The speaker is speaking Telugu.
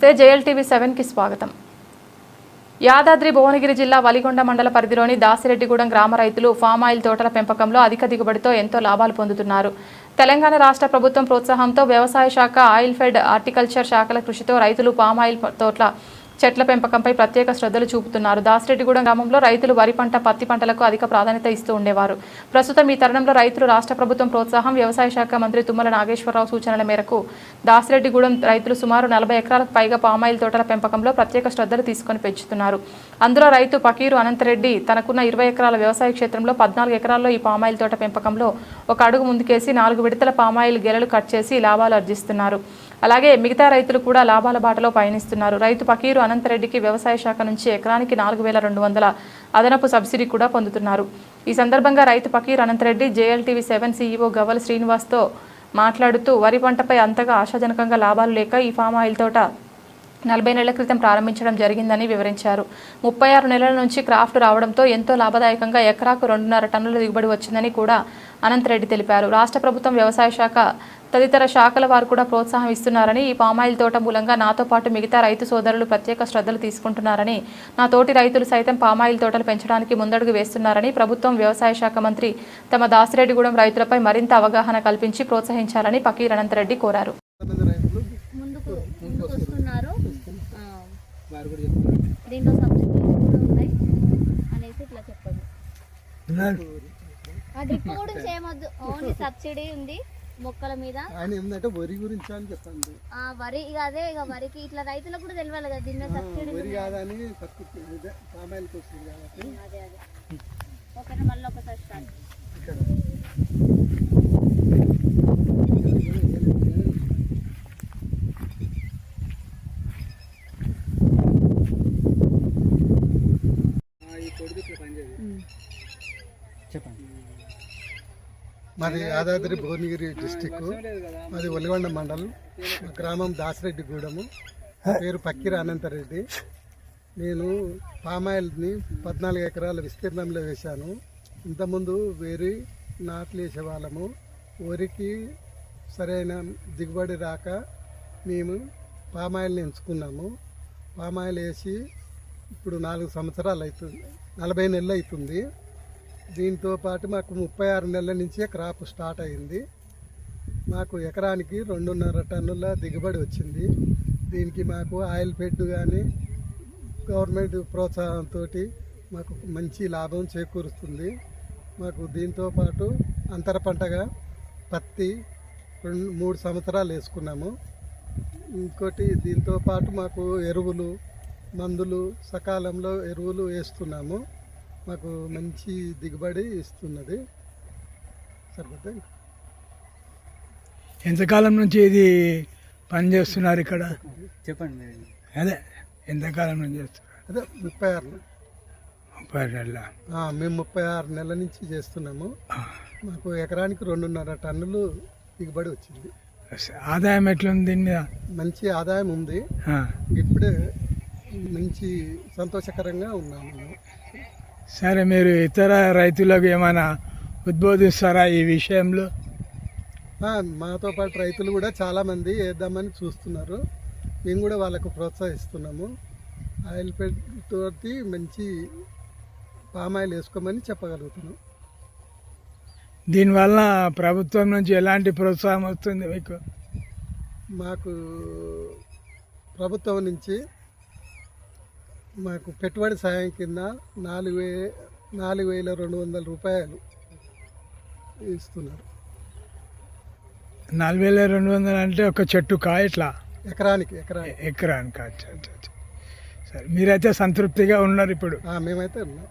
నమస్తే జేఎల్టీవీ 7కి స్వాగతం. యాదాద్రి భువనగిరి జిల్లా వలిగొండ మండల పరిధిలోని దాసిరెడ్డిగూడెం గ్రామ రైతులు ఫామ్ ఆయిల్ తోటల పెంపకంలో అధిక దిగుబడితో ఎంతో లాభాలు పొందుతున్నారు. తెలంగాణ రాష్ట్ర ప్రభుత్వం ప్రోత్సాహంతో వ్యవసాయ శాఖ, ఆయిల్ ఫెడ్, హార్టికల్చర్ శాఖల కృషితో రైతులు పామ్ ఆయిల్ తోటల చెట్ల పెంపకంపై ప్రత్యేక శ్రద్ధలు చూపుతున్నారు. దాసిరెడ్డిగూడెం గ్రామంలో రైతులు వరి పంట, పత్తి పంటలకు అధిక ప్రాధాన్యత ఇస్తూ ఉండేవారు. ప్రస్తుతం ఈ తరుణంలో రైతులు రాష్ట్ర ప్రభుత్వం ప్రోత్సాహం, వ్యవసాయ శాఖ మంత్రి తుమ్మల నాగేశ్వరరావు సూచనల మేరకు దాసిరెడ్డిగూడెం రైతులు సుమారు 40 ఎకరాలకు పైగా పామాయిల్ తోటల పెంపకంలో ప్రత్యేక శ్రద్ధలు తీసుకొని పెంచుతున్నారు. అందులో రైతు పకీరు అనంతరెడ్డి తనకున్న 20 ఎకరాల వ్యవసాయ క్షేత్రంలో 14 ఎకరాల్లో ఈ పామాయిల్ తోట పెంపకంలో ఒక అడుగు ముందుకేసి 4 విడతల పామాయిల్ గెలలు కట్ చేసి లాభాలు ఆర్జిస్తున్నారు. అలాగే మిగతా రైతులు కూడా లాభాల బాటలో పయనిస్తున్నారు. రైతు పకీరు అనంతరెడ్డికి వ్యవసాయ శాఖ నుంచి ఎకరానికి 4200 అదనపు సబ్సిడీ కూడా పొందుతున్నారు. ఈ సందర్భంగా రైతు పకీరు అనంతరెడ్డి జేఎల్టీవీ 7 CEO గవ్వల శ్రీనివాస్తో మాట్లాడుతూ వరి పంటపై అంతగా ఆశాజనకంగా లాభాలు లేక ఈ ఫామ్ ఆయిల్ తోట 40 నెలల క్రితం ప్రారంభించడం జరిగిందని వివరించారు. 36 నెలల నుంచి క్రాఫ్ట్ రావడంతో ఎంతో లాభదాయకంగా ఎకరాకు 2.5 టన్నుల దిగుబడి వచ్చిందని కూడా అనంతరెడ్డి తెలిపారు. రాష్ట్ర ప్రభుత్వం, వ్యవసాయ శాఖ తదితర శాఖల వారు కూడా ప్రోత్సాహం ఇస్తున్నారని, ఈ పామాయిల్ తోట మూలంగా నాతో పాటు మిగతా రైతు సోదరులు ప్రత్యేక శ్రద్ధలు తీసుకుంటున్నారని, నా తోటి రైతులు సైతం పామాయిల్ తోటలు పెంచడానికి ముందడుగు వేస్తున్నారని, ప్రభుత్వం, వ్యవసాయ శాఖ మంత్రి తమ దాసిరెడ్డిగూడెం రైతులపై మరింత అవగాహన కల్పించి ప్రోత్సహించాలని పకీర్ అనంతరెడ్డి కోరారు. సబ్సిడీ ఉంది మొక్కల మీద. వరి గురించి అని చెప్పండి. వరి అదే ఇక వరికి ఇట్లా రైతులకు కూడా తెలియాలి కదా, దీని సబ్సిడీ అదే అదే. ఓకేనా, మళ్ళీ ఒకసారి స్టార్ట్. మాది యాదాద్రి భువనగిరి డిస్టిక్, మాది వలిగొండ మండలం, గ్రామం దాసిరెడ్డిగూడెము. పేరు పకీర్ అనంతరెడ్డి. నేను పామాయిల్ని 14 ఎకరాల విస్తీర్ణంలో వేశాను. ఇంతకుముందు వరి నాట్లు వేసేవాళ్ళము. వరికి సరైన దిగుబడి రాక మేము పామాయిల్ని ఎంచుకున్నాము. పామాయిల్ వేసి ఇప్పుడు 4 సంవత్సరాలు అవుతుంది, 40 నెలలు అవుతుంది. దీంతో పాటు మాకు 36 నెలల నుంచే క్రాప్ స్టార్ట్ అయింది. మాకు ఎకరానికి 2.5 టన్నుల దిగుబడి వచ్చింది. దీనికి మాకు ఆయిల్ ఫెడ్ కానీ గవర్నమెంట్ ప్రోత్సాహంతో మాకు మంచి లాభం చేకూరుస్తుంది. మాకు దీంతో పాటు అంతర పంటగా పత్తి 3 సంవత్సరాలు వేసుకున్నాము. ఇంకోటి దీంతో పాటు మాకు ఎరువులు, మందులు సకాలంలో ఎరువులు వేస్తున్నాము. మాకు మంచి దిగుబడి ఇస్తున్నది. సరిపోతే ఎంతకాలం నుంచి ఇది పని చేస్తున్నారు ఇక్కడ చెప్పండి. అదే ఎంతకాలం నుంచి చేస్తున్నారు? అదే 36 నెలల. మేము 36 నెలల నుంచి చేస్తున్నాము. మాకు ఎకరానికి 2.5 టన్నులు దిగుబడి వచ్చింది. ఆదాయం ఎట్లుంది దీని మీద? మంచి ఆదాయం ఉంది. ఇప్పుడే మంచి సంతోషకరంగా ఉన్నాము. సరే, మీరు ఇతర రైతులకు ఏమైనా ఉద్బోధిస్తారా ఈ విషయంలో? మాతో పాటు రైతులు కూడా చాలామంది వేద్దామని చూస్తున్నారు. మేము కూడా వాళ్ళకు ప్రోత్సహిస్తున్నాము. ఆయిల్ ఫెడ్ తోటి మంచి పామాయిల్ వేసుకోమని చెప్పగలుగుతున్నాం. దీనివల్ల ప్రభుత్వం నుంచి ఎలాంటి ప్రోత్సాహం వస్తుంది మీకు? మాకు ప్రభుత్వం నుంచి మాకు పెట్టుబడి సాయం కింద 4,200 రూపాయలు ఇస్తున్నారు. 4,200 అంటే ఒక చెట్టుకా ఇట్లా? ఎకరానికి. సరే, మీరైతే సంతృప్తిగా ఉన్నారు ఇప్పుడు? మేమైతే ఉన్నాం.